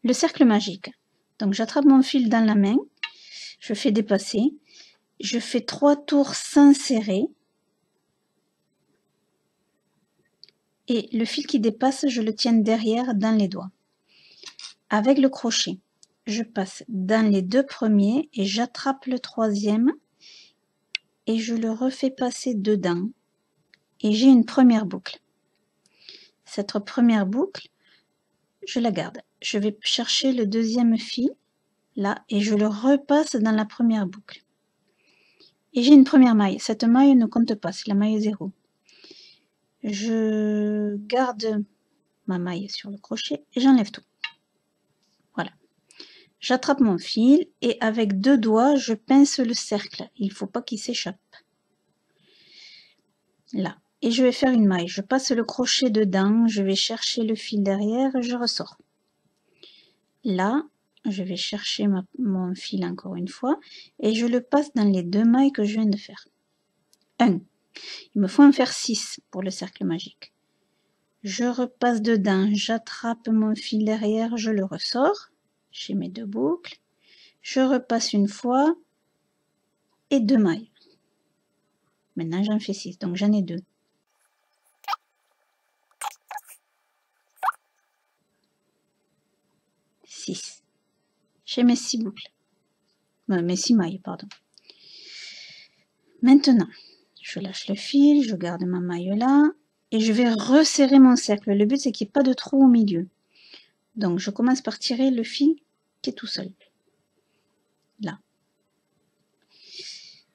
le cercle magique. Donc j'attrape mon fil dans la main, je fais dépasser, je fais 3 tours sans serrer. Et le fil qui dépasse, je le tiens derrière dans les doigts. Avec le crochet, je passe dans les 2 premiers et j'attrape le 3e et je le refais passer dedans. Et j'ai une première boucle. Cette première boucle, je la garde. Je vais chercher le 2e fil, là, et je le repasse dans la première boucle. Et j'ai une première maille. Cette maille ne compte pas, c'est la maille 0. Je garde ma maille sur le crochet et j'enlève tout. Voilà. J'attrape mon fil et avec 2 doigts, je pince le cercle. Il ne faut pas qu'il s'échappe. Là. Et je vais faire une maille. Je passe le crochet dedans, je vais chercher le fil derrière et je ressors. Là, je vais chercher mon fil encore une fois et je le passe dans les 2 mailles que je viens de faire. 1. Il me faut en faire 6 pour le cercle magique. Je repasse dedans, j'attrape mon fil derrière, je le ressors. J'ai mes 2 boucles. Je repasse une fois et 2 mailles. Maintenant, j'en fais 6, donc j'en ai 2. J'ai mes 6 boucles. Mes 6 mailles, pardon. Maintenant, je lâche le fil, je garde ma maille là et je vais resserrer mon cercle. Le but, c'est qu'il n'y ait pas de trou au milieu. Donc, je commence par tirer le fil qui est tout seul. Là.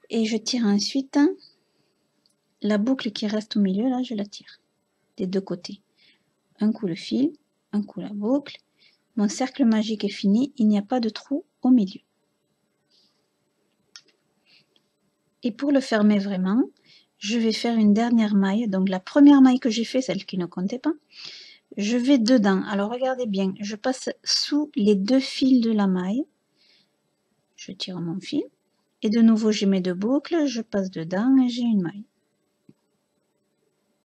Et je tire ensuite la boucle qui reste au milieu, là, je la tire. Des 2 côtés. Un coup le fil, un coup la boucle. Mon cercle magique est fini, il n'y a pas de trou au milieu. Et pour le fermer vraiment, je vais faire une dernière maille. Donc la première maille que j'ai fait, celle qui ne comptait pas, je vais dedans. Alors regardez bien, je passe sous les 2 fils de la maille. Je tire mon fil. Et de nouveau, j'ai mes 2 boucles, je passe dedans et j'ai une maille.